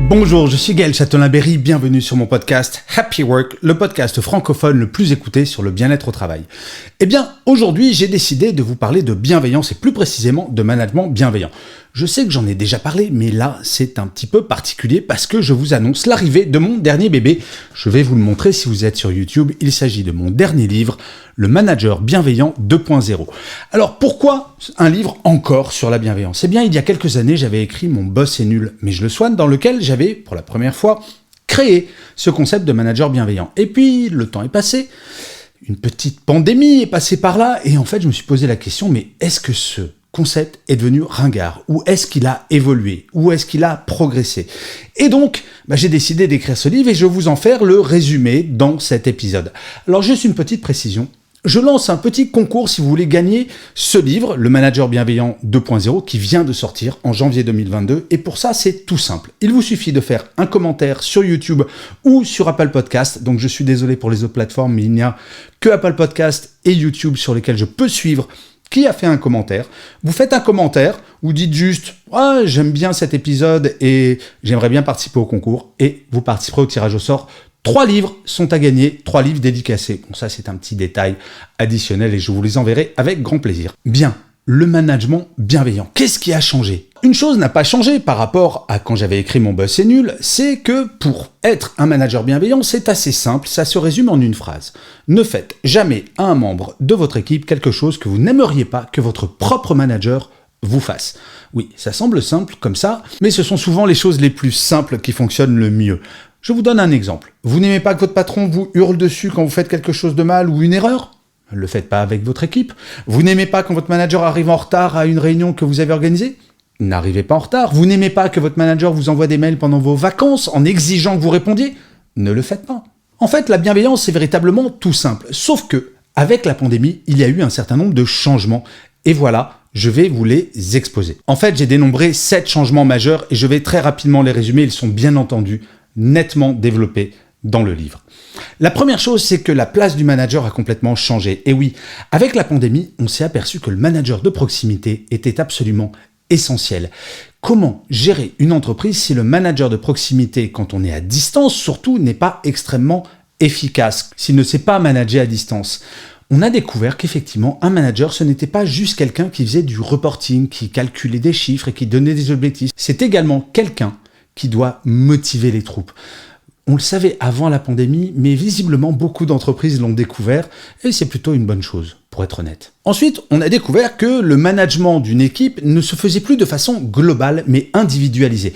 Bonjour, je suis Gaël Châtelain-Berry, bienvenue sur mon podcast Happy Work, le podcast francophone le plus écouté sur le bien-être au travail. Eh bien, aujourd'hui, j'ai décidé de vous parler de bienveillance et plus précisément de management bienveillant. Je sais que j'en ai déjà parlé, mais là, c'est un petit peu particulier parce que je vous annonce l'arrivée de mon dernier bébé. Je vais vous le montrer si vous êtes sur YouTube. Il s'agit de mon dernier livre, Le Manager Bienveillant 2.0. Alors, pourquoi un livre encore sur la bienveillance ? Eh bien, il y a quelques années, j'avais écrit Mon boss est nul, mais je le soigne, dans lequel j'avais, pour la première fois, créé ce concept de manager bienveillant. Et puis, le temps est passé, une petite pandémie est passée par là, et en fait, je me suis posé la question, mais est-ce que ce concept est devenu ringard? Ou est-ce qu'il a évolué? Ou est-ce qu'il a progressé? Et donc, j'ai décidé d'écrire ce livre et je vais vous en faire le résumé dans cet épisode. Alors, juste une petite précision. Je lance un petit concours si vous voulez gagner ce livre, Le Manager Bienveillant 2.0, qui vient de sortir en janvier 2022. Et pour ça, c'est tout simple. Il vous suffit de faire un commentaire sur YouTube ou sur Apple Podcast. Donc, je suis désolé pour les autres plateformes, mais il n'y a que Apple Podcast et YouTube sur lesquels je peux suivre qui a fait un commentaire. Vous faites un commentaire, vous dites juste « Ah, j'aime bien cet épisode et j'aimerais bien participer au concours » et vous participerez au tirage au sort. 3 livres sont à gagner, 3 livres dédicacés. Bon, ça, c'est un petit détail additionnel et je vous les enverrai avec grand plaisir. Bien, le management bienveillant. Qu'est-ce qui a changé ? Une chose n'a pas changé par rapport à quand j'avais écrit Mon boss est nul, c'est que pour être un manager bienveillant, c'est assez simple, ça se résume en une phrase. Ne faites jamais à un membre de votre équipe quelque chose que vous n'aimeriez pas que votre propre manager vous fasse. Oui, ça semble simple comme ça, mais ce sont souvent les choses les plus simples qui fonctionnent le mieux. Je vous donne un exemple. Vous n'aimez pas que votre patron vous hurle dessus quand vous faites quelque chose de mal ou une erreur ? Ne le faites pas avec votre équipe. Vous n'aimez pas quand votre manager arrive en retard à une réunion que vous avez organisée ? N'arrivez pas en retard. Vous n'aimez pas que votre manager vous envoie des mails pendant vos vacances en exigeant que vous répondiez ? Ne le faites pas. En fait, la bienveillance, c'est véritablement tout simple. Sauf que, avec la pandémie, il y a eu un certain nombre de changements. Et voilà, je vais vous les exposer. En fait, j'ai dénombré 7 changements majeurs et je vais très rapidement les résumer. Ils sont bien entendu nettement développés dans le livre. La première chose, c'est que la place du manager a complètement changé. Et oui, avec la pandémie, on s'est aperçu que le manager de proximité était absolument essentiel. Comment gérer une entreprise si le manager de proximité, quand on est à distance, surtout, n'est pas extrêmement efficace, s'il ne sait pas manager à distance? On a découvert qu'effectivement, un manager, ce n'était pas juste quelqu'un qui faisait du reporting, qui calculait des chiffres et qui donnait des objectifs. C'est également quelqu'un qui doit motiver les troupes. On le savait avant la pandémie, mais visiblement beaucoup d'entreprises l'ont découvert et c'est plutôt une bonne chose, pour être honnête. Ensuite, on a découvert que le management d'une équipe ne se faisait plus de façon globale, mais individualisée.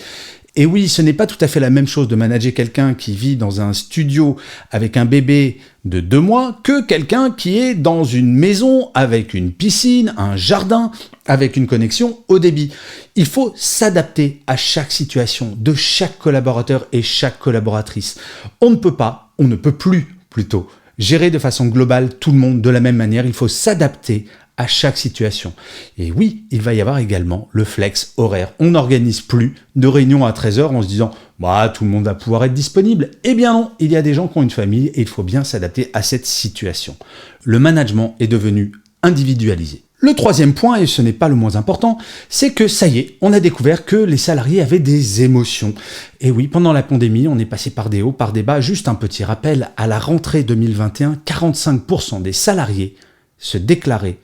Et oui, ce n'est pas tout à fait la même chose de manager quelqu'un qui vit dans un studio avec un bébé de 2 mois que quelqu'un qui est dans une maison avec une piscine, un jardin, avec une connexion haut débit. Il faut s'adapter à chaque situation de chaque collaborateur et chaque collaboratrice. On ne peut plus plutôt, gérer de façon globale tout le monde de la même manière. Il faut s'adapter à chaque situation. Et oui, il va y avoir également le flex horaire. On n'organise plus de réunions à 13h en se disant « tout le monde va pouvoir être disponible ». Eh bien non, il y a des gens qui ont une famille et il faut bien s'adapter à cette situation. Le management est devenu individualisé. Le troisième point, et ce n'est pas le moins important, c'est que ça y est, on a découvert que les salariés avaient des émotions. Et oui, pendant la pandémie, on est passé par des hauts, par des bas. Juste un petit rappel, à la rentrée 2021, 45% des salariés se déclaraient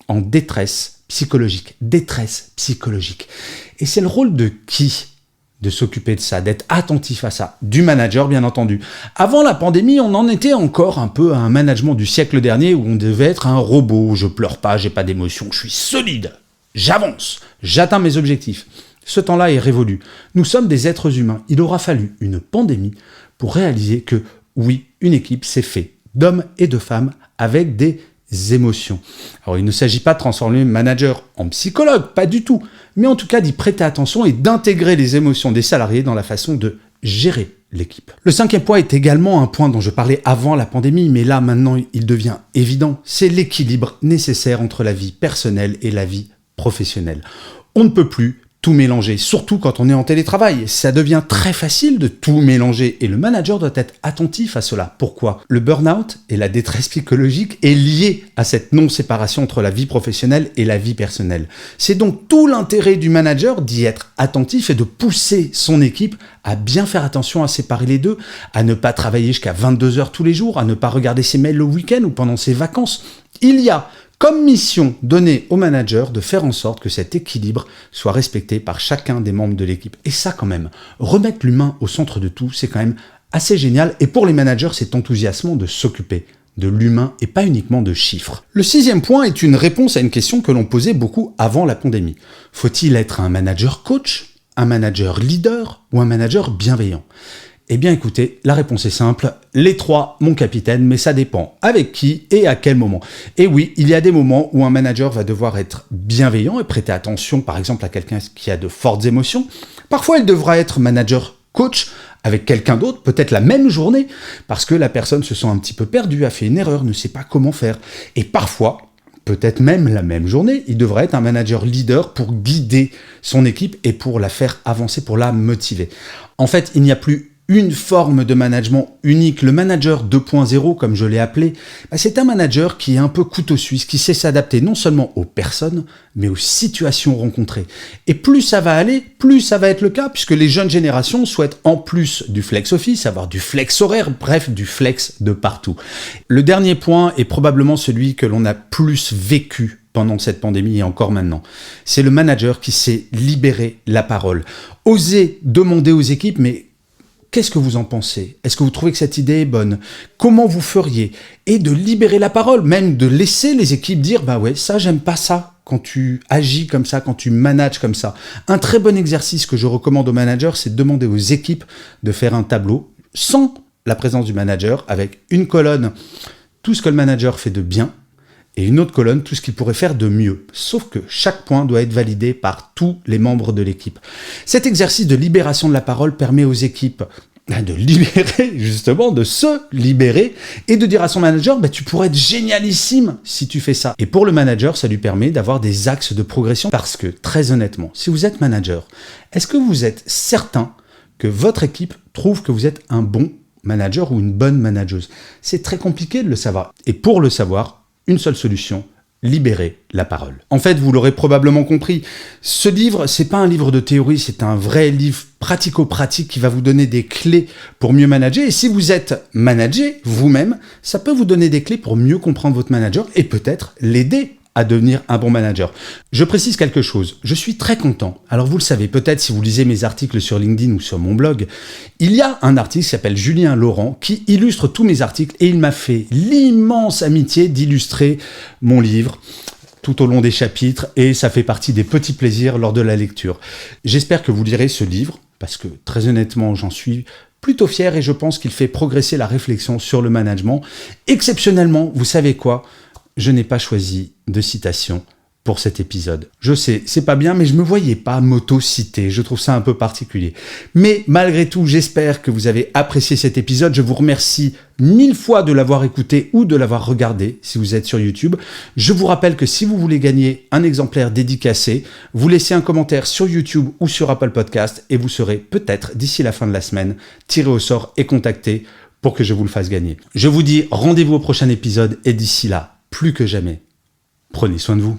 en détresse psychologique. Détresse psychologique. Et c'est le rôle de qui de s'occuper de ça, d'être attentif à ça? Du manager, bien entendu. Avant la pandémie, on en était encore un peu à un management du siècle dernier où on devait être un robot. Je pleure pas, j'ai pas d'émotion, je suis solide. J'avance, j'atteins mes objectifs. Ce temps-là est révolu. Nous sommes des êtres humains. Il aura fallu une pandémie pour réaliser que, oui, une équipe, c'est fait d'hommes et de femmes avec des émotions. Alors, il ne s'agit pas de transformer le manager en psychologue, pas du tout, mais en tout cas d'y prêter attention et d'intégrer les émotions des salariés dans la façon de gérer l'équipe. Le 5e point est également un point dont je parlais avant la pandémie, mais là, maintenant, il devient évident. C'est l'équilibre nécessaire entre la vie personnelle et la vie professionnelle. On ne peut plus tout mélanger, surtout quand on est en télétravail. Ça devient très facile de tout mélanger et le manager doit être attentif à cela. Pourquoi ? Le burn-out et la détresse psychologique est lié à cette non-séparation entre la vie professionnelle et la vie personnelle. C'est donc tout l'intérêt du manager d'y être attentif et de pousser son équipe à bien faire attention à séparer les deux, à ne pas travailler jusqu'à 22 heures tous les jours, à ne pas regarder ses mails le week-end ou pendant ses vacances. Il y a comme mission donnée au manager de faire en sorte que cet équilibre soit respecté par chacun des membres de l'équipe. Et ça quand même, remettre l'humain au centre de tout, c'est quand même assez génial. Et pour les managers, c'est enthousiasmant de s'occuper de l'humain et pas uniquement de chiffres. Le 6e point est une réponse à une question que l'on posait beaucoup avant la pandémie. Faut-il être un manager coach, un manager leader ou un manager bienveillant ? Eh bien écoutez, la réponse est simple, les trois, mon capitaine, mais ça dépend avec qui et à quel moment. Et oui, il y a des moments où un manager va devoir être bienveillant et prêter attention par exemple à quelqu'un qui a de fortes émotions. Parfois il devra être manager coach avec quelqu'un d'autre, peut-être la même journée, parce que la personne se sent un petit peu perdue, a fait une erreur, ne sait pas comment faire. Et parfois, peut-être même la même journée, il devrait être un manager leader pour guider son équipe et pour la faire avancer, pour la motiver. En fait, il n'y a plus une forme de management unique. Le manager 2.0, comme je l'ai appelé, c'est un manager qui est un peu couteau suisse, qui sait s'adapter non seulement aux personnes, mais aux situations rencontrées. Et plus ça va aller, plus ça va être le cas, puisque les jeunes générations souhaitent en plus du flex office, avoir du flex horaire, bref, du flex de partout. Le dernier point est probablement celui que l'on a plus vécu pendant cette pandémie et encore maintenant. C'est le manager qui sait libérer la parole. Oser demander aux équipes, mais qu'est-ce que vous en pensez ? Est-ce que vous trouvez que cette idée est bonne ? Comment vous feriez ? Et de libérer la parole, même de laisser les équipes dire « Bah ouais, ça, j'aime pas ça quand tu agis comme ça, quand tu manages comme ça. » Un très bon exercice que je recommande aux managers, c'est de demander aux équipes de faire un tableau sans la présence du manager, avec une colonne, tout ce que le manager fait de bien, et une autre colonne, tout ce qu'il pourrait faire de mieux. Sauf que chaque point doit être validé par tous les membres de l'équipe. Cet exercice de libération de la parole permet aux équipes de libérer, justement, de se libérer et de dire à son manager, tu pourrais être génialissime si tu fais ça. Et pour le manager, ça lui permet d'avoir des axes de progression parce que, très honnêtement, si vous êtes manager, est-ce que vous êtes certain que votre équipe trouve que vous êtes un bon manager ou une bonne manageuse ? C'est très compliqué de le savoir. Et pour le savoir, une seule solution, libérer la parole. En fait, vous l'aurez probablement compris, ce livre, c'est pas un livre de théorie, c'est un vrai livre pratico-pratique qui va vous donner des clés pour mieux manager. Et si vous êtes manager vous-même, ça peut vous donner des clés pour mieux comprendre votre manager et peut-être l'aider à devenir un bon manager. Je précise quelque chose, je suis très content. Alors vous le savez, peut-être si vous lisez mes articles sur LinkedIn ou sur mon blog, il y a un artiste qui s'appelle Julien Laurent qui illustre tous mes articles et il m'a fait l'immense amitié d'illustrer mon livre tout au long des chapitres et ça fait partie des petits plaisirs lors de la lecture. J'espère que vous lirez ce livre parce que très honnêtement, j'en suis plutôt fier et je pense qu'il fait progresser la réflexion sur le management. Exceptionnellement, vous savez quoi ? Je n'ai pas choisi de citation pour cet épisode. Je sais, c'est pas bien, mais je me voyais pas m'auto-citer. Je trouve ça un peu particulier. Mais malgré tout, j'espère que vous avez apprécié cet épisode. Je vous remercie 1000 fois de l'avoir écouté ou de l'avoir regardé si vous êtes sur YouTube. Je vous rappelle que si vous voulez gagner un exemplaire dédicacé, vous laissez un commentaire sur YouTube ou sur Apple Podcast et vous serez peut-être, d'ici la fin de la semaine, tiré au sort et contacté pour que je vous le fasse gagner. Je vous dis rendez-vous au prochain épisode et d'ici là, plus que jamais, prenez soin de vous.